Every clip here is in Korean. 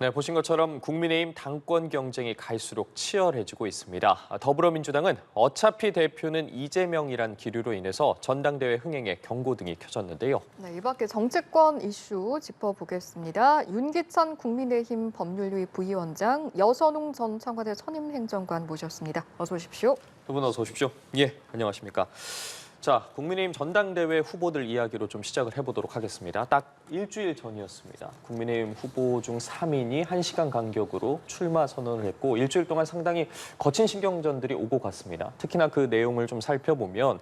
네, 보신 것처럼 국민의힘 당권 경쟁이 갈수록 치열해지고 있습니다. 더불어민주당은 어차피 대표는 이재명이란 기류로 인해서 전당대회 흥행에 경고등이 켜졌는데요. 네, 이 밖에 정치권 이슈 짚어보겠습니다. 윤기찬 국민의힘 법률위 부위원장, 여선웅 전 청와대 선임행정관 모셨습니다. 어서 오십시오. 두 분 어서 오십시오. 예, 안녕하십니까. 자, 국민의힘 전당대회 후보들 이야기로 좀 시작을 해보도록 하겠습니다. 딱 일주일 전이었습니다. 국민의힘 후보 중 3인이 1시간 간격으로 출마 선언을 했고 일주일 동안 상당히 거친 신경전들이 오고 갔습니다. 특히나 그 내용을 좀 살펴보면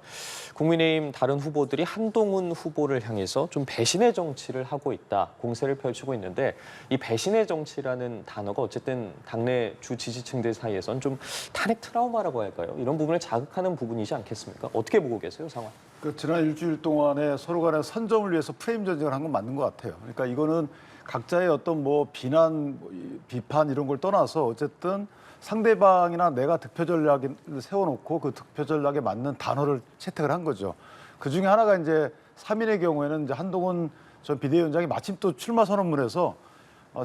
국민의힘 다른 후보들이 한동훈 후보를 향해서 좀 배신의 정치를 하고 있다, 공세를 펼치고 있는데 이 배신의 정치라는 단어가 어쨌든 당내 주 지지층들 사이에선 좀 탄핵 트라우마라고 할까요? 이런 부분을 자극하는 부분이지 않겠습니까? 어떻게 보고 계세요, 상황? 지난 일주일 동안에 서로 간의 선점을 위해서 프레임 전쟁을 한 건 맞는 것 같아요. 그러니까 이거는 각자의 어떤 비난, 비판 이런 걸 떠나서 어쨌든 상대방이나 내가 득표 전략을 세워놓고 그 득표 전략에 맞는 단어를 채택을 한 거죠. 그 중에 하나가 이제 3인의 경우에는 이제 한동훈 전 비대위원장이 마침 또 출마 선언문에서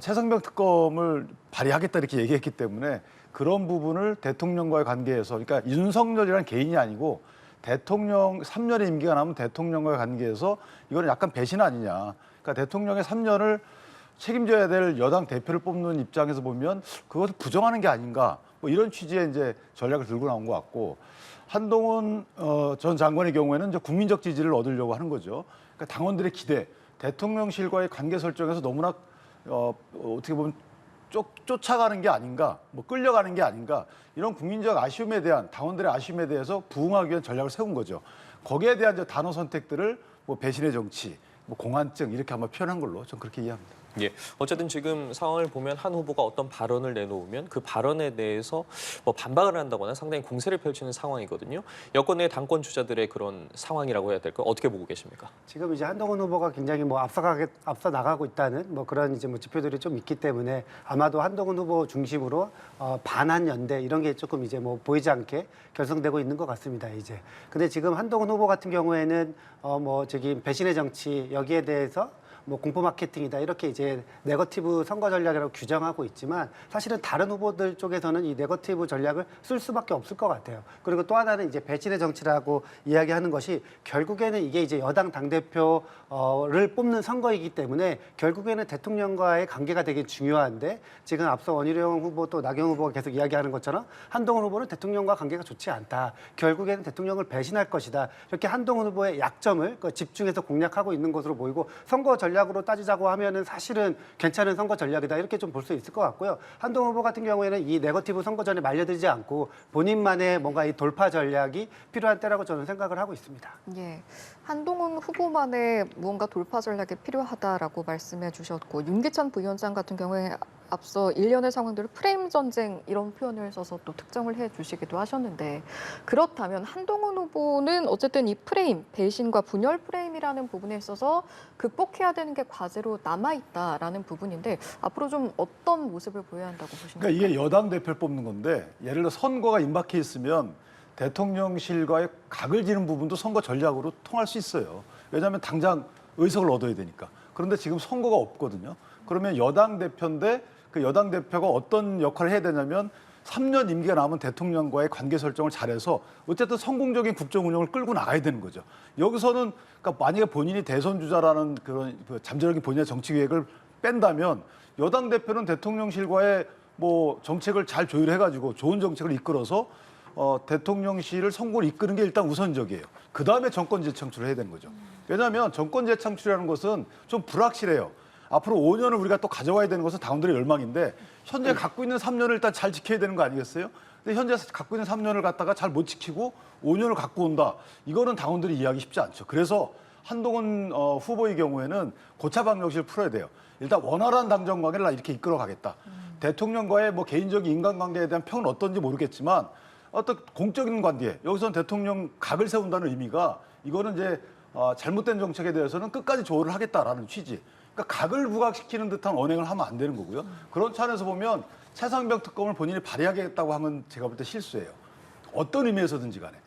최상병 특검을 발의하겠다 이렇게 얘기했기 때문에 그런 부분을 대통령과의 관계에서, 그러니까 윤석열이라는 개인이 아니고 대통령 3년의 임기가 남은 대통령과의 관계에서 이거는 약간 배신 아니냐. 그러니까 대통령의 3년을 책임져야 될 여당 대표를 뽑는 입장에서 보면 그것을 부정하는 게 아닌가. 뭐 이런 취지의 이제 전략을 들고 나온 것 같고, 한동훈 전 장관의 경우에는 이제 국민적 지지를 얻으려고 하는 거죠. 그러니까 당원들의 기대, 대통령실과의 관계 설정에서 너무나 어떻게 보면 쫓아가는 게 아닌가, 뭐 끌려가는 게 아닌가, 이런 국민적 아쉬움에 대한, 당원들의 아쉬움에 대해서 부응하기 위한 전략을 세운 거죠. 거기에 대한 이제 단어 선택들을 뭐 배신의 정치, 뭐 공안증 이렇게 한번 표현한 걸로 전 그렇게 이해합니다. 예, 어쨌든 지금 상황을 보면 한 후보가 어떤 발언을 내놓으면 그 발언에 대해서 뭐 반박을 한다거나 상당히 공세를 펼치는 상황이거든요. 여권 내 당권 주자들의 그런 상황이라고 해야 될까요? 어떻게 보고 계십니까? 지금 이제 한동훈 후보가 굉장히 앞서 나가고 있다는 그런 이제 지표들이 좀 있기 때문에 아마도 한동훈 후보 중심으로 반한 연대 이런 게 조금 이제 보이지 않게 결성되고 있는 것 같습니다, 이제. 근데 지금 한동훈 후보 같은 경우에는 배신의 정치 여기에 대해서 공포 마케팅이다 이렇게 이제 네거티브 선거 전략이라고 규정하고 있지만 사실은 다른 후보들 쪽에서는 이 네거티브 전략을 쓸 수밖에 없을 것 같아요. 그리고 또 하나는 이제 배신의 정치라고 이야기하는 것이 결국에는 이게 이제 여당 당대표를 뽑는 선거이기 때문에 결국에는 대통령과의 관계가 되게 중요한데 지금 앞서 원희룡 후보 또 나경원 후보가 계속 이야기하는 것처럼 한동훈 후보는 대통령과 관계가 좋지 않다. 결국에는 대통령을 배신할 것이다. 이렇게 한동훈 후보의 약점을 집중해서 공략하고 있는 것으로 보이고 선거 전략으로 따지자고 하면은 사실은 괜찮은 선거 전략이다 이렇게 좀 볼 수 있을 것 같고요. 한동훈 후보 같은 경우에는 이 네거티브 선거전에 말려들지 않고 본인만의 뭔가 이 돌파 전략이 필요한 때라고 저는 생각을 하고 있습니다. 예, 한동훈 후보만의 무언가 돌파 전략이 필요하다라고 말씀해 주셨고 윤기찬 부위원장 같은 경우에 앞서 일련의 상황들을 프레임 전쟁 이런 표현을 써서 또 특정을 해 주시기도 하셨는데 그렇다면 한동훈 후보는 어쨌든 이 프레임, 배신과 분열 프레임이라는 부분에 있어서 극복해야 되는 게 과제로 남아있다라는 부분인데 앞으로 좀 어떤 모습을 보여야 한다고 보십니까? 그러니까 이게 여당 대표를 뽑는 건데 예를 들어 선거가 임박해 있으면 대통령실과의 각을 지는 부분도 선거 전략으로 통할 수 있어요. 왜냐하면 당장 의석을 얻어야 되니까. 그런데 지금 선거가 없거든요. 그러면 여당 대표인데 그 여당 대표가 어떤 역할을 해야 되냐면 3년 임기가 남은 대통령과의 관계 설정을 잘해서 어쨌든 성공적인 국정 운영을 끌고 나가야 되는 거죠. 여기서는 그러니까 만약에 본인이 대선 주자라는 그런 잠재적인 본인의 정치 계획을 뺀다면 여당 대표는 대통령실과의 정책을 잘 조율해가지고 좋은 정책을 이끌어서 대통령실을 성공을 이끄는 게 일단 우선적이에요. 그 다음에 정권 재창출을 해야 되는 거죠. 왜냐하면 정권 재창출이라는 것은 좀 불확실해요. 앞으로 5년을 우리가 또 가져와야 되는 것은 당원들의 열망인데 현재 갖고 있는 3년을 일단 잘 지켜야 되는 거 아니겠어요? 근데 현재 갖고 있는 3년을 갖다가 잘 못 지키고 5년을 갖고 온다. 이거는 당원들이 이해하기 쉽지 않죠. 그래서 한동훈 후보의 경우에는 고차 방정식을 풀어야 돼요. 일단 원활한 당정 관계를 이렇게 이끌어 가겠다. 대통령과의 개인적인 인간관계에 대한 평은 어떤지 모르겠지만 어떤 공적인 관계, 여기서는 대통령 각을 세운다는 의미가 이거는 이제 잘못된 정책에 대해서는 끝까지 조언을 하겠다라는 취지. 그러니까 각을 부각시키는 듯한 언행을 하면 안 되는 거고요. 그런 차원에서 보면 최상병 특검을 본인이 발의하겠다고 하면 제가 볼 때 실수예요. 어떤 의미에서든지 간에.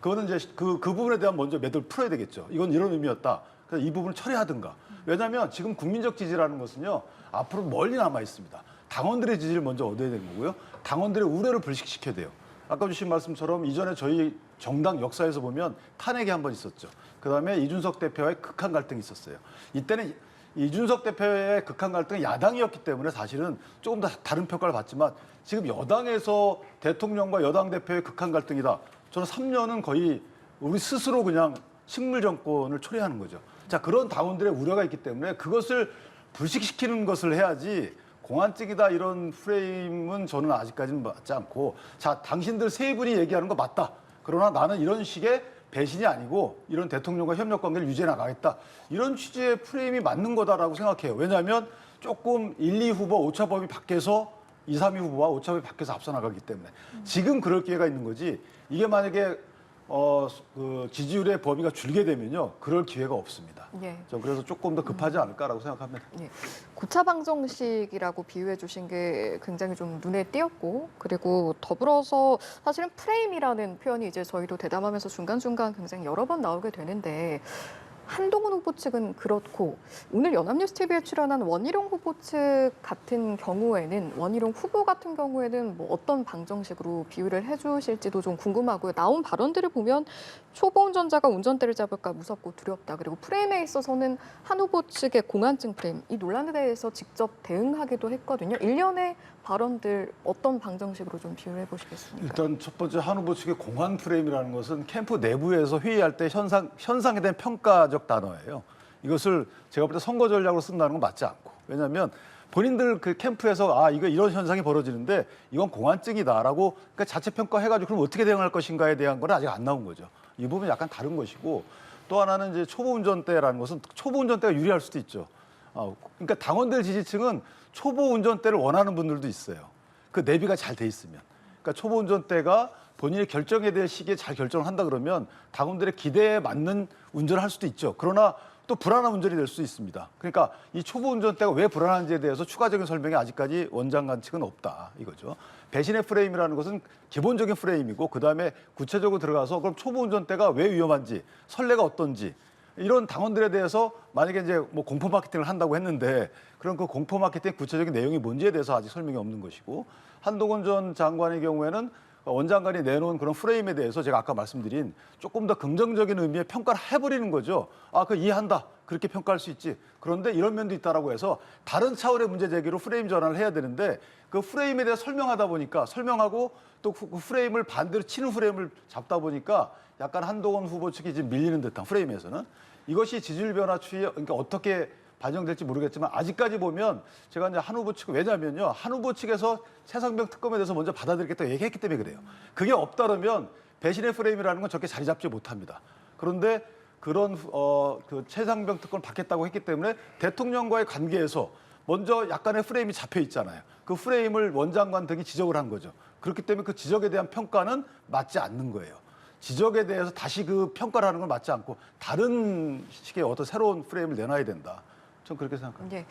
그거는 이제 그 부분에 대한 먼저 매듭을 풀어야 되겠죠. 이건 이런 의미였다. 그래서 이 부분을 처리하든가. 왜냐하면 지금 국민적 지지라는 것은요. 앞으로 멀리 남아 있습니다. 당원들의 지지를 먼저 얻어야 되는 거고요. 당원들의 우려를 불식시켜야 돼요. 아까 주신 말씀처럼 이전에 저희 정당 역사에서 보면 탄핵이 한 번 있었죠. 그다음에 이준석 대표와의 극한 갈등이 있었어요. 이때는 이준석 대표의 극한 갈등은 야당이었기 때문에 사실은 조금 더 다른 평가를 받지만 지금 여당에서 대통령과 여당 대표의 극한 갈등이다. 저는 3년은 거의 우리 스스로 그냥 식물 정권을 초래하는 거죠. 자, 그런 당원들의 우려가 있기 때문에 그것을 불식시키는 것을 해야지 공안증이다 이런 프레임은 저는 아직까지는 맞지 않고 자, 당신들 세 분이 얘기하는 거 맞다. 그러나 나는 이런 식의 배신이 아니고 이런 대통령과 협력 관계를 유지해 나가겠다. 이런 취지의 프레임이 맞는 거다라고 생각해요. 왜냐하면 조금 1, 2 후보 오차범위 밖에서 2, 3, 2 후보와 오차범위 밖에서 앞서 나가기 때문에 지금 그럴 기회가 있는 거지. 이게 만약에 그 지지율의 범위가 줄게 되면요, 그럴 기회가 없습니다. 예. 저 그래서 조금 더 급하지 않을까라고 생각합니다. 예. 고차 방정식이라고 비유해 주신 게 굉장히 좀 눈에 띄었고, 그리고 더불어서 사실은 프레임이라는 표현이 이제 저희도 대담하면서 중간중간 굉장히 여러 번 나오게 되는데, 한동훈 후보 측은 그렇고 오늘 연합뉴스 TV에 출연한 원희룡 후보 측 같은 경우에는 원희룡 후보 같은 경우에는 뭐 어떤 방정식으로 비유를 해주실지도 좀 궁금하고요. 나온 발언들을 보면 초보 운전자가 운전대를 잡을까 무섭고 두렵다. 그리고 프레임에 있어서는 한 후보 측의 공안증 프레임 이 논란에 대해서 직접 대응하기도 했거든요. 일련의 발언들 어떤 방정식으로 좀 비유를 해보시겠습니까? 일단 첫 번째 한 후보 측의 공안 프레임이라는 것은 캠프 내부에서 회의할 때 현상에 대한 평가적 단어예요. 이것을 제가 볼 때 선거 전략으로 쓴다는 건 맞지 않고. 왜냐하면 본인들 그 캠프에서 이거 이런 현상이 벌어지는데 이건 공안증이다라고 그러니까 자체 평가해가지고 그럼 어떻게 대응할 것인가에 대한 건 아직 안 나온 거죠. 이 부분이 약간 다른 것이고 또 하나는 이제 초보 운전대라는 것은 초보 운전대가 유리할 수도 있죠. 그러니까 당원들 지지층은 초보 운전대를 원하는 분들도 있어요. 그 내비가 잘 돼 있으면. 그러니까 초보 운전대가 본인이 결정에 대한 시기에 잘 결정을 한다 그러면 당원들의 기대에 맞는 운전을 할 수도 있죠. 그러나 또 불안한 운전이 될 수 있습니다. 그러니까 이 초보 운전대가 왜 불안한지에 대해서 추가적인 설명이 아직까지 원장관 측은 없다 이거죠. 배신의 프레임이라는 것은 기본적인 프레임이고 그다음에 구체적으로 들어가서 그럼 초보 운전대가 왜 위험한지 선례가 어떤지 이런 당원들에 대해서 만약에 이제 뭐 공포 마케팅을 한다고 했는데 그런 그 공포 마케팅의 구체적인 내용이 뭔지에 대해서 아직 설명이 없는 것이고 한동훈 전 장관의 경우에는 원장관이 내놓은 그런 프레임에 대해서 제가 아까 말씀드린 조금 더 긍정적인 의미의 평가를 해버리는 거죠. 그 이해한다. 그렇게 평가할 수 있지. 그런데 이런 면도 있다라고 해서 다른 차원의 문제 제기로 프레임 전환을 해야 되는데 그 프레임에 대해 설명하다 보니까 설명하고 또 그 프레임을 반대로 치는 프레임을 잡다 보니까 약간 한동훈 후보 측이 지금 밀리는 듯한 프레임에서는 이것이 지지율 변화 추이에 그러니까 어떻게 반영될지 모르겠지만 아직까지 보면 제가 이제 한 후보 측 왜냐면요 한 후보 측에서 최상병 특검에 대해서 먼저 받아들이겠다고 얘기했기 때문에 그래요. 그게 없다면 배신의 프레임이라는 건 저렇게 자리 잡지 못합니다. 그런데 그런 그 최상병 특검을 받겠다고 했기 때문에 대통령과의 관계에서 먼저 약간의 프레임이 잡혀 있잖아요. 그 프레임을 원장관 등이 지적을 한 거죠. 그렇기 때문에 그 지적에 대한 평가는 맞지 않는 거예요. 지적에 대해서 다시 그 평가를 하는 건 맞지 않고 다른 식의 어떤 새로운 프레임을 내놔야 된다. 전 그렇게 생각합니다. 예.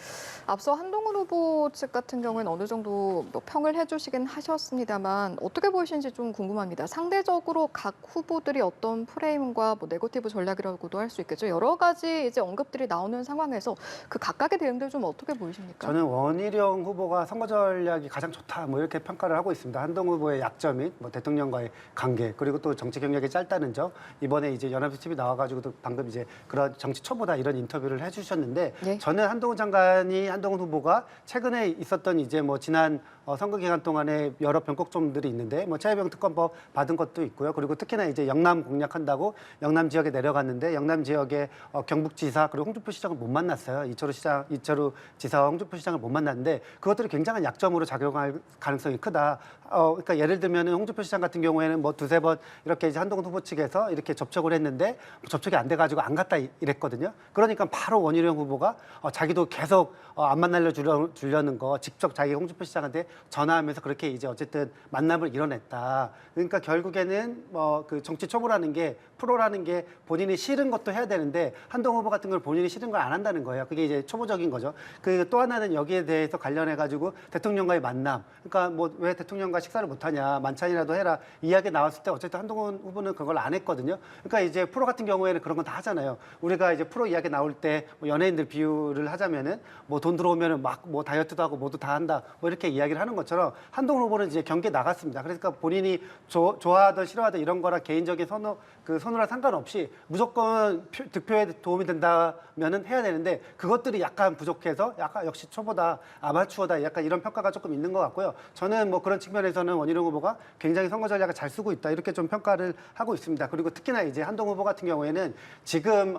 앞서 한동훈 후보 측 같은 경우에는 어느 정도 뭐 평을 해주시긴 하셨습니다만 어떻게 보이시는지 좀 궁금합니다. 상대적으로 각 후보들이 어떤 프레임과 뭐 네거티브 전략이라고도 할 수 있겠죠. 여러 가지 이제 언급들이 나오는 상황에서 그 각각의 대응들 좀 어떻게 보이십니까? 저는 원희룡 후보가 선거 전략이 가장 좋다 뭐 이렇게 평가를 하고 있습니다. 한동훈 후보의 약점인 뭐 대통령과의 관계 그리고 또 정치 경력이 짧다는 점 이번에 이제 연합뉴스 TV 나와가지고도 방금 이제 그런 정치 초보다 이런 인터뷰를 해주셨는데 네. 저는 한동훈 후보가 최근에 있었던 이제 뭐 지난 선거 기간 동안에 여러 변곡점들이 있는데 뭐 최혜병 특검법 받은 것도 있고요. 그리고 특히나 이제 영남 공략한다고 영남 지역에 내려갔는데 영남 지역의 경북지사 그리고 홍준표 시장을 못 만났어요. 이철우 지사와 홍준표 시장을 못 만났는데 그것들이 굉장한 약점으로 작용할 가능성이 크다. 그러니까 예를 들면은 홍준표 시장 같은 경우에는 뭐 두세 번 이렇게 이제 한동훈 후보 측에서 이렇게 접촉을 했는데 접촉이 안 돼가지고 안 갔다 이랬거든요. 그러니까 바로 원희룡 후보가 자기도 계속 안 만나려 주려는 거 직접 자기 홍준표 시장한테 전화하면서 그렇게 이제 어쨌든 만남을 이뤄냈다. 그러니까 결국에는 뭐 그 정치 초보라는 게 프로라는 게 본인이 싫은 것도 해야 되는데 한동훈 후보 같은 걸 본인이 싫은 걸 안 한다는 거예요. 그게 이제 초보적인 거죠. 그 또 하나는 여기에 대해서 관련해 가지고 대통령과의 만남. 그러니까 뭐 왜 대통령과 식사를 못 하냐 만찬이라도 해라 이야기 나왔을 때 어쨌든 한동훈 후보는 그걸 안 했거든요. 그러니까 이제 프로 같은 경우에는 그런 건 다 하잖아요. 우리가 이제 프로 이야기 나올 때 뭐 연예인들 비유 비유를 하자면은 뭐 돈 들어오면은 막 뭐 다이어트도 하고 뭐도 다 한다 뭐 이렇게 이야기를 하는 것처럼 한동훈 후보는 이제 경기에 나갔습니다. 그러니까 본인이 좋아하든 싫어하든 이런 거랑 개인적인 선호랑 상관없이 무조건 득표에 도움이 된다면은 해야 되는데 그것들이 약간 부족해서 약간 역시 초보다 아마추어다 약간 이런 평가가 조금 있는 것 같고요. 저는 뭐 그런 측면에서는 원희룡 후보가 굉장히 선거 전략을 잘 쓰고 있다 이렇게 좀 평가를 하고 있습니다. 그리고 특히나 이제 한동훈 후보 같은 경우에는 지금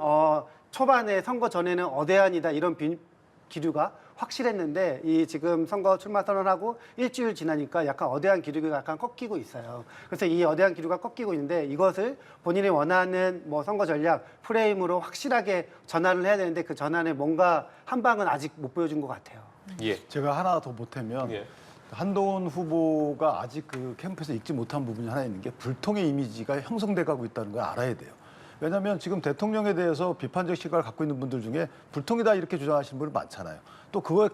초반에 선거 전에는 어대안이다 이런 기류가 확실했는데 이 지금 선거 출마 선언하고 일주일 지나니까 약간 어대한 기류가 약간 꺾이고 있어요. 그래서 이 어대한 기류가 꺾이고 있는데 이것을 본인이 원하는 뭐 선거 전략 프레임으로 확실하게 전환을 해야 되는데 그 전환에 뭔가 한 방은 아직 못 보여준 것 같아요. 예. 제가 하나 더 보태면 예. 한동훈 후보가 아직 그 캠프에서 읽지 못한 부분이 하나 있는 게 불통의 이미지가 형성돼 가고 있다는 걸 알아야 돼요. 왜냐하면 지금 대통령에 대해서 비판적 시각을 갖고 있는 분들 중에 불통이다 이렇게 주장하시는 분들 많잖아요. 또 그거에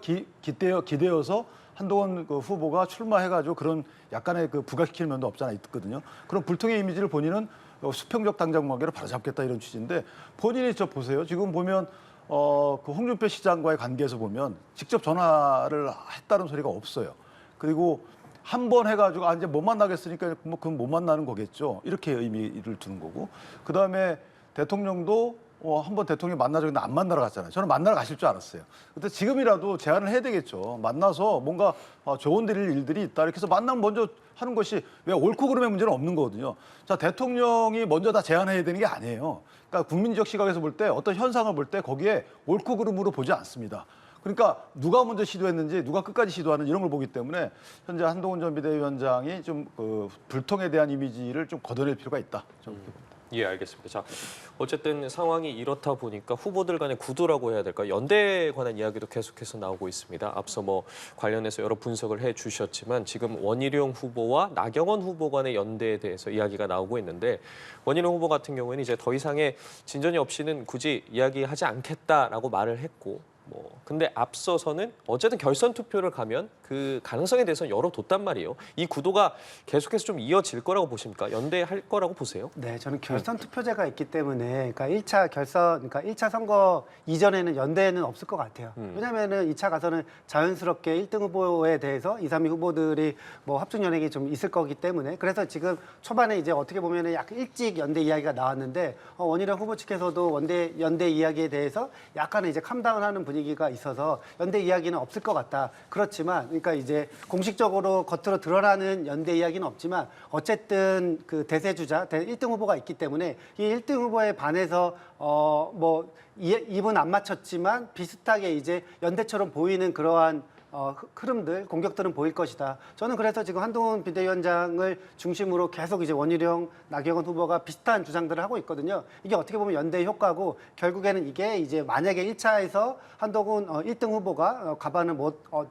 기대어서 한동훈 그 후보가 출마해가지고 그런 약간의 그 부각시키는 면도 없지 않아 있거든요. 그런 불통의 이미지를 본인은 수평적 당정관계로 바로잡겠다 이런 취지인데 본인이 저 보세요. 지금 보면 그 홍준표 시장과의 관계에서 보면 직접 전화를 했다는 소리가 없어요. 그리고 한 번 해가지고 이제 못 만나겠으니까 뭐 그건 못 만나는 거겠죠. 이렇게 의미를 두는 거고. 그 다음에 대통령도 한번 대통령이 만나자고 했는데 안 만나러 갔잖아요. 저는 만나러 가실 줄 알았어요. 근데 지금이라도 제안을 해야 되겠죠. 만나서 뭔가 좋은 일들이 있다. 이렇게 해서 만나면 먼저 하는 것이 왜 옳고 그름의 문제는 없는 거거든요. 자, 대통령이 먼저 다 제안해야 되는 게 아니에요. 그러니까 국민적 시각에서 볼 때 어떤 현상을 볼 때 거기에 옳고 그름으로 보지 않습니다. 그러니까 누가 먼저 시도했는지 누가 끝까지 시도하는 이런 걸 보기 때문에 현재 한동훈 전 비대위원장이 좀 그 불통에 대한 이미지를 좀 걷어낼 필요가 있다. 저는 그렇게 봅니다. 예, 알겠습니다. 자, 어쨌든 상황이 이렇다 보니까 후보들 간의 구도라고 해야 될까? 연대에 관한 이야기도 계속해서 나오고 있습니다. 앞서 뭐 관련해서 여러 분석을 해 주셨지만 지금 원희룡 후보와 나경원 후보 간의 연대에 대해서 이야기가 나오고 있는데 원희룡 후보 같은 경우에는 이제 더 이상의 진전이 없이는 굳이 이야기하지 않겠다라고 말을 했고 근데 앞서서는 어쨌든 결선 투표를 가면 그 가능성에 대해서 열어뒀단 말이에요. 이 구도가 계속해서 좀 이어질 거라고 보십니까? 연대할 거라고 보세요? 네, 저는 결선 투표제가 있기 때문에 그러니까 1차 선거 이전에는 연대는 없을 것 같아요. 왜냐면은 2차 가서는 자연스럽게 1등 후보에 대해서 2, 3위 후보들이 뭐 합중 연행이 좀 있을 거기 때문에 그래서 지금 초반에 이제 어떻게 보면은 약간 일찍 연대 이야기가 나왔는데 원희룡 후보 측에서도 연대 이야기에 대해서 약간은 이제 캄다운하는 분위기가 있어서 연대 이야기는 없을 것 같다. 그렇지만 그러니까 이제 공식적으로 겉으로 드러나는 연대 이야기는 없지만 어쨌든 그 대세주자 1등 후보가 있기 때문에 이 1등 후보에 반해서 입은 안 맞췄지만 비슷하게 이제 연대처럼 보이는 그러한 흐름들, 공격들은 보일 것이다. 저는 그래서 지금 한동훈 비대위원장을 중심으로 계속 이제 원희룡, 나경원 후보가 비슷한 주장들을 하고 있거든요. 이게 어떻게 보면 연대의 효과고 결국에는 이게 이제 만약에 1차에서 한동훈 1등 후보가 과반을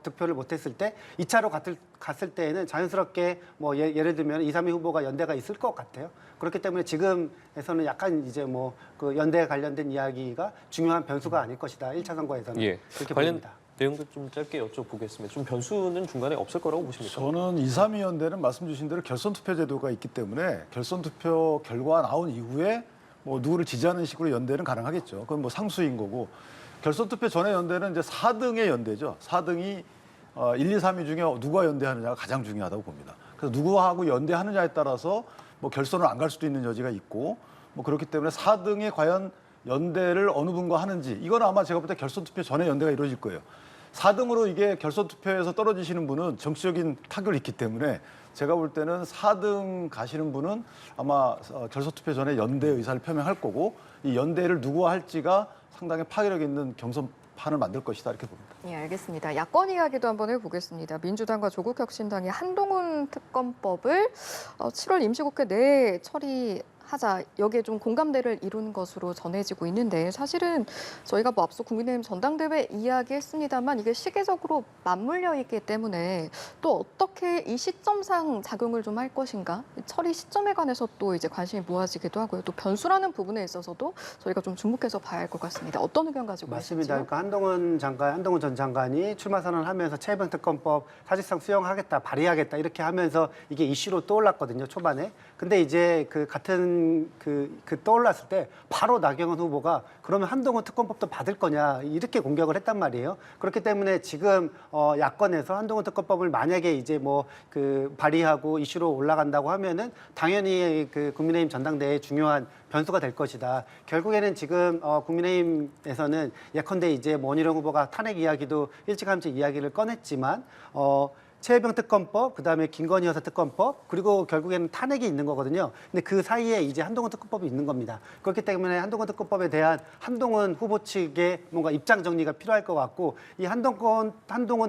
득표를 못했을 때 2차로 갔을 때에는 자연스럽게 뭐 예를 들면 2, 3위 후보가 연대가 있을 것 같아요. 그렇기 때문에 지금에서는 약간 이제 뭐 그 연대에 관련된 이야기가 중요한 변수가 아닐 것이다. 1차 선거에서는 예. 그렇게 관련 봅니다. 내용도 좀 짧게 여쭤보겠습니다. 좀 변수는 중간에 없을 거라고 보십니까? 저는 2, 3위 연대는 말씀 주신 대로 결선 투표 제도가 있기 때문에 결선 투표 결과가 나온 이후에 뭐 누구를 지지하는 식으로 연대는 가능하겠죠. 그건 뭐 상수인 거고 결선 투표 전에 연대는 이제 4등의 연대죠. 4등이 1, 2, 3위 중에 누가 연대하느냐가 가장 중요하다고 봅니다. 그래서 누구하고 연대하느냐에 따라서 뭐 결선을 안 갈 수도 있는 여지가 있고 뭐 그렇기 때문에 4등이 과연 연대를 어느 분과 하는지 이건 아마 제가 볼 때 결선 투표 전에 연대가 이루어질 거예요. 4등으로 이게 결선 투표에서 떨어지시는 분은 정치적인 타격이 있기 때문에 제가 볼 때는 4등 가시는 분은 아마 결선 투표 전에 연대 의사를 표명할 거고 이 연대를 누구와 할지가 상당히 파괴력 있는 경선판을 만들 것이다 이렇게 봅니다. 네, 알겠습니다. 야권 이야기도 한번 해보겠습니다. 민주당과 조국혁신당이 한동훈 특검법을 7월 임시국회 내에 처리하자 여기에 좀 공감대를 이룬 것으로 전해지고 있는데 사실은 저희가 뭐 앞서 국민의힘 전당대회 이야기했습니다만 이게 시기적으로 맞물려 있기 때문에 또 어떻게 이 시점상 작용을 좀 할 것인가 처리 시점에 관해서 또 이제 관심이 모아지기도 하고요. 또 변수라는 부분에 있어서도 저희가 좀 주목해서 봐야 할 것 같습니다. 어떤 의견 가지고 맞습니다. 계신지요? 그러니까 한동훈 전 장관이 출마 선언하면서 최혜병 특검법 사실상 수용하겠다, 발의하겠다 이렇게 하면서 이게 이슈로 떠올랐거든요. 초반에. 근데 이제 그 같은 이재명 떠올랐을 때 바로 나경원 후보가 그러면 한동훈 특검법도 받을 거냐 이렇게 공격을 했단 말이에요. 그렇기 때문에 지금 야권에서 한동훈 특검법을 만약에 이제 발의하고 이슈로 올라간다고 하면은 당연히 국민의힘 전당대회 중요한 변수가 될 것이다. 결국에는 지금 국민의힘에서는 예컨대 이제 원희룡 후보가 탄핵 이야기도 일찌감치 이야기를 꺼냈지만 최혜병 특검법, 그다음에 김건희 여사 특검법, 그리고 결국에는 탄핵이 있는 거거든요. 근데 그 사이에 이제 한동훈 특검법이 있는 겁니다. 그렇기 때문에 한동훈 특검법에 대한 한동훈 후보 측의 뭔가 입장 정리가 필요할 것 같고, 이 한동훈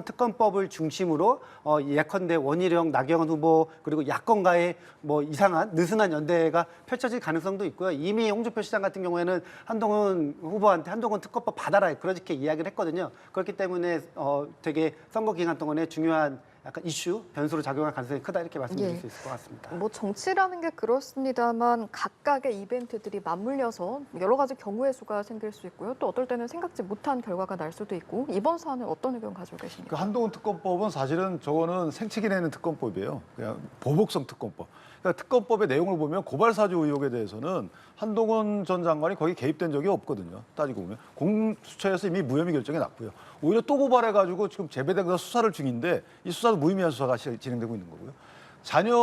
특검법을 중심으로 예컨대 원희룡, 나경원 후보 그리고 야권과의 이상한 느슨한 연대가 펼쳐질 가능성도 있고요. 이미 홍준표 시장 같은 경우에는 한동훈 후보한테 한동훈 특검법 받아라 그렇게 이야기를 했거든요. 그렇기 때문에 되게 선거 기간 동안에 중요한 약간 이슈, 변수로 작용할 가능성이 크다 이렇게 말씀드릴 수 있을 것 같습니다. 정치라는 게 그렇습니다만 각각의 이벤트들이 맞물려서 여러 가지 경우의 수가 생길 수 있고요. 또 어떨 때는 생각지 못한 결과가 날 수도 있고 이번 사안은 어떤 의견 가지고 계십니까? 한동훈 특검법은 사실은 저거는 생치기 내는 특검법이에요. 그냥 보복성 특검법. 그러니까 특검법의 내용을 보면 고발사주 의혹에 대해서는 한동훈 전 장관이 거기 개입된 적이 없거든요. 따지고 보면 공수처에서 이미 무혐의 결정이 났고요. 오히려 또 고발해가지고 지금 재배당에서 수사를 중인데 이 수사도 무의미한 수사가 진행되고 있는 거고요. 자녀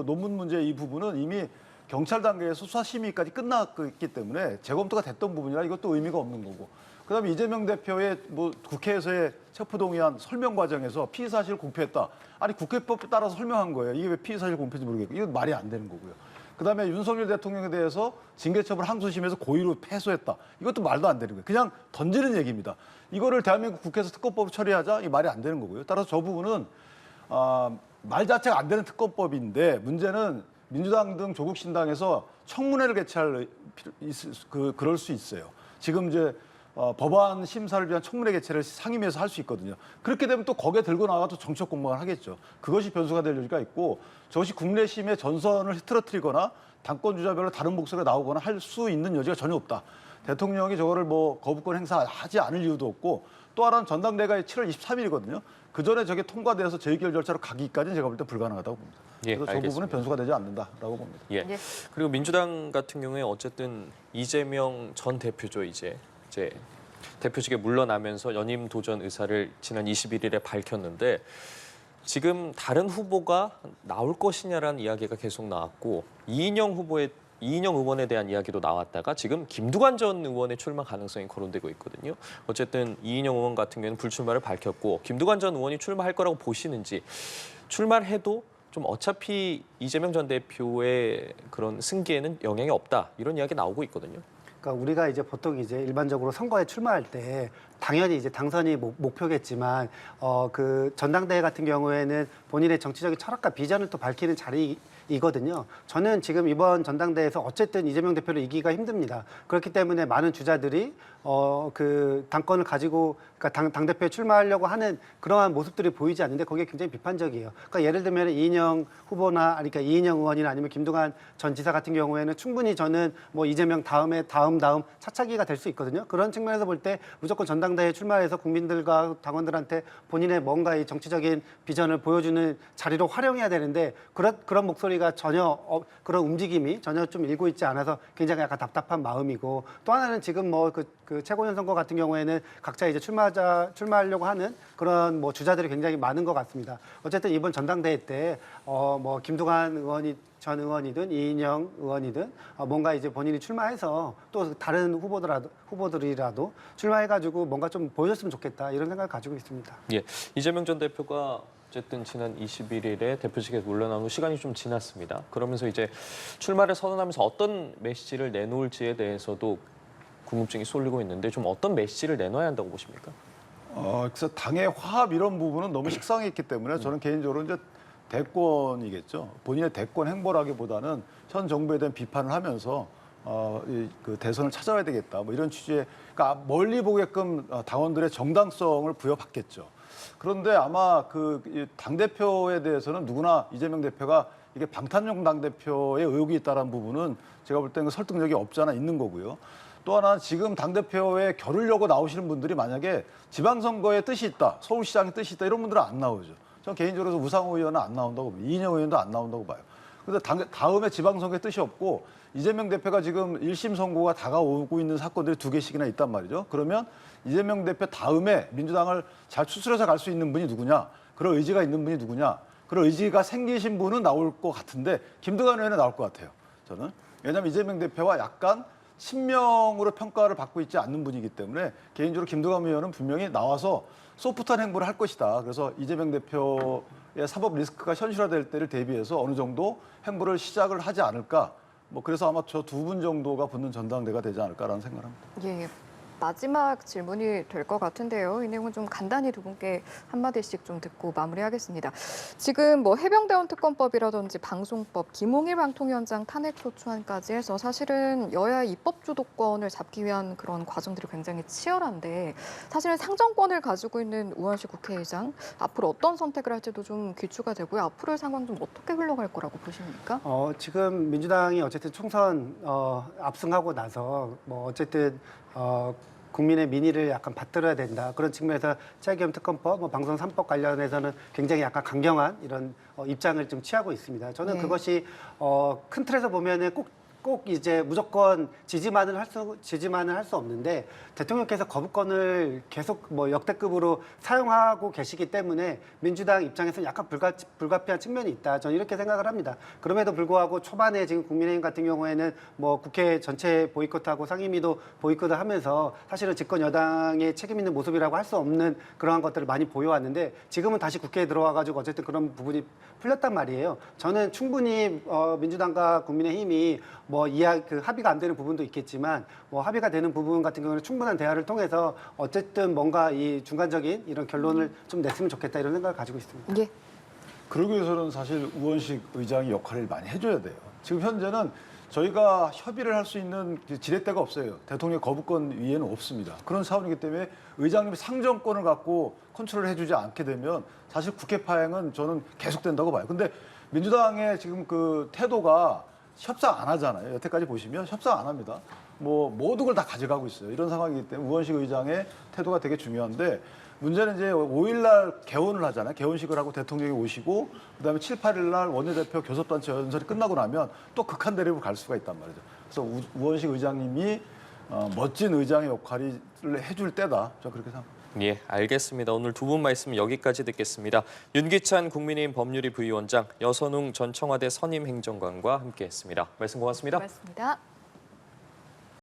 논문 문제 이 부분은 이미 경찰 단계에서 수사 심의까지 끝났기 때문에 재검토가 됐던 부분이라 이것도 의미가 없는 거고. 그다음에 이재명 대표의 국회에서의 체포동의안 설명 과정에서 피의 사실을 공표했다. 아니 국회법에 따라서 설명한 거예요. 이게 왜 피의 사실 공표인지 모르겠고 이건 말이 안 되는 거고요. 그다음에 윤석열 대통령에 대해서 징계처벌 항소심에서 고의로 패소했다. 이것도 말도 안 되는 거예요. 그냥 던지는 얘기입니다. 이거를 대한민국 국회에서 특검법을 처리하자 이 말이 안 되는 거고요. 따라서 저 부분은 말 자체가 안 되는 특검법인데 문제는 민주당 등 조국 신당에서 청문회를 개최할 그럴 수 있어요. 지금 이제 법안 심사를 위한 청문회 개최를 상임위에서 할 수 있거든요. 그렇게 되면 또 거기에 들고 나가도 정책 공방을 하겠죠. 그것이 변수가 될 여지가 있고 저것이 국내심의 전선을 흐트러뜨리거나 당권 주자별로 다른 목소리가 나오거나 할 수 있는 여지가 전혀 없다. 대통령이 저거를 거부권 행사하지 않을 이유도 없고 또 하나는 전당대회가 7월 23일이거든요. 그 전에 저게 통과돼서 재의결 절차로 가기까지는 제가 볼 때 불가능하다고 봅니다. 예, 그래서 저 부분은 변수가 되지 않는다라고 봅니다. 예. 그리고 민주당 같은 경우에 어쨌든 이재명 전 대표죠 이제 대표직에 물러나면서 연임 도전 의사를 지난 21일에 밝혔는데 지금 다른 후보가 나올 것이냐라는 이야기가 계속 나왔고 이인영 의원에 대한 이야기도 나왔다가 지금 김두관 전 의원의 출마 가능성이 거론되고 있거든요. 어쨌든 이인영 의원 같은 경우는 불출마를 밝혔고 김두관 전 의원이 출마할 거라고 보시는지 출마를 해도 좀 어차피 이재명 전 대표의 그런 승기에는 영향이 없다 이런 이야기 나오고 있거든요. 그러니까 우리가 이제 보통 이제 일반적으로 선거에 출마할 때 당연히 이제 당선이 목표겠지만 전당대회 같은 경우에는 본인의 정치적인 철학과 비전을 또 밝히는 자리이거든요. 저는 지금 이번 전당대회에서 어쨌든 이재명 대표를 이기기가 힘듭니다. 그렇기 때문에 많은 주자들이 당권을 가지고 그러니까 당대표에 출마하려고 하는 그러한 모습들이 보이지 않는데 거기에 굉장히 비판적이에요. 그러니까 예를 들면 이인영 후보나 그러니까 이인영 의원이나 아니면 김두관 전 지사 같은 경우에는 충분히 저는 이재명 다음에 다음 차차기가 될 수 있거든요. 그런 측면에서 볼 때 무조건 전당대회에 출마해서 국민들과 당원들한테 본인의 뭔가 이 정치적인 비전을 보여주는 자리로 활용해야 되는데 그런 목소리가 전혀 그런 움직임이 전혀 좀 일고 있지 않아서 굉장히 약간 답답한 마음이고 또 하나는 지금 그 최고위원 선거 같은 경우에는 각자 이제 출마하려고 하는 그런 주자들이 굉장히 많은 것 같습니다. 어쨌든 이번 전당대회 때 김두관 전 의원이든 이인영 의원이든 뭔가 이제 본인이 출마해서 또 다른 후보들이라도 출마해가지고 뭔가 좀 보여줬으면 좋겠다 이런 생각을 가지고 있습니다. 예, 이재명 전 대표가 어쨌든 지난 21일에 대표직에서 물러난 후 시간이 좀 지났습니다. 그러면서 이제 출마를 선언하면서 어떤 메시지를 내놓을지에 대해서도 궁금증이 쏠리고 있는데 좀 어떤 메시지를 내놔야 한다고 보십니까? 그래서 당의 화합 이런 부분은 너무 식상했기 때문에 저는 개인적으로 이제 대권이겠죠. 본인의 대권 행보라기보다는 현 정부에 대한 비판을 하면서 그 대선을 찾아와야 되겠다. 이런 취지의 그러니까 멀리 보게끔 당원들의 정당성을 부여받겠죠. 그런데 아마 당 대표에 대해서는 누구나 이재명 대표가 이게 방탄용 당 대표의 의혹이 있다는 부분은 제가 볼 때는 설득력이 없지 않아 있는 거고요. 또 하나 지금 당대표에 겨루려고 나오시는 분들이 만약에 지방선거에 뜻이 있다, 서울시장에 뜻이 있다 이런 분들은 안 나오죠. 저는 개인적으로 우상호 의원은 안 나온다고 봐요. 이인영 의원도 안 나온다고 봐요. 근데 다음에 지방선거의 뜻이 없고 이재명 대표가 지금 1심 선고가 다가오고 있는 사건들이 2개씩이나 있단 말이죠. 그러면 이재명 대표 다음에 민주당을 잘 추스려서 갈 수 있는 분이 누구냐? 그런 의지가 있는 분이 누구냐? 그런 의지가 생기신 분은 나올 것 같은데 김두관 의원은 나올 것 같아요. 저는. 왜냐하면 이재명 대표와 약간 친명으로 평가를 받고 있지 않는 분이기 때문에 개인적으로 김두관 의원은 분명히 나와서 소프트한 행보를 할 것이다. 그래서 이재명 대표의 사법 리스크가 현실화될 때를 대비해서 어느 정도 행보를 시작을 하지 않을까. 뭐 그래서 아마 저 2분 정도가 붙는 전당대가 되지 않을까라는 생각을 합니다. 예, 마지막 질문이 될 것 같은데요. 이 내용은 좀 간단히 두 분께 한마디씩 좀 듣고 마무리하겠습니다. 지금 뭐 해병대원 특검법이라든지 방송법, 김홍일 방통위원장 탄핵소추안까지 해서 사실은 여야의 입법 주도권을 잡기 위한 그런 과정들이 굉장히 치열한데 사실은 상정권을 가지고 있는 우원식 국회의장 앞으로 어떤 선택을 할지도 좀 귀추가 되고요. 앞으로의 상황 좀 어떻게 흘러갈 거라고 보십니까? 지금 민주당이 어쨌든 총선 압승하고 나서 뭐 어쨌든 국민의 민의를 약간 받들어야 된다. 그런 측면에서 최경영 특검법, 뭐 방송 3법 관련해서는 굉장히 약간 강경한 이런 입장을 좀 취하고 있습니다. 저는 네. 그것이 큰 틀에서 보면은 꼭 이제 무조건 지지만을 할 수 없는데 대통령께서 거부권을 계속 뭐 역대급으로 사용하고 계시기 때문에 민주당 입장에서는 약간 불가피한 측면이 있다. 저는 이렇게 생각을 합니다. 그럼에도 불구하고 초반에 지금 국민의힘 같은 경우에는 뭐 국회 전체 보이콧하고 상임위도 보이콧을 하면서 사실은 집권 여당의 책임 있는 모습이라고 할 수 없는 그러한 것들을 많이 보여왔는데 지금은 다시 국회에 들어와가지고 어쨌든 그런 부분이 풀렸단 말이에요. 저는 충분히 민주당과 국민의힘이 뭐 합의가 안 되는 부분도 있겠지만 뭐 합의가 되는 부분 같은 경우는 충분한 대화를 통해서 어쨌든 뭔가 이 중간적인 이런 결론을 좀 냈으면 좋겠다 이런 생각을 가지고 있습니다. 예. 그러기 위해서는 사실 우원식 의장이 역할을 많이 해줘야 돼요. 지금 현재는 저희가 협의를 할 수 있는 지렛대가 없어요. 대통령 거부권 위에는 없습니다. 그런 상황이기 때문에 의장님이 상정권을 갖고 컨트롤을 해주지 않게 되면 사실 국회 파행은 저는 계속된다고 봐요. 근데 민주당의 지금 그 태도가 협상 안 하잖아요. 여태까지 보시면 협상 안 합니다. 뭐 모든 걸 다 가져가고 있어요. 이런 상황이기 때문에 우원식 의장의 태도가 되게 중요한데 문제는 이제 5일 날 개원을 하잖아요. 개원식을 하고 대통령이 오시고 그다음에 7, 8일 날 원내대표 교섭단체 연설이 끝나고 나면 또 극한 대립으로 갈 수가 있단 말이죠. 그래서 우원식 의장님이 멋진 의장의 역할을 해줄 때다. 저 그렇게 생각합니다. 예, 알겠습니다. 오늘 두 분 말씀 여기까지 듣겠습니다. 윤기찬 국민의힘 법률위 부위원장, 여선웅 전 청와대 선임행정관과 함께했습니다. 말씀 고맙습니다. 고맙습니다.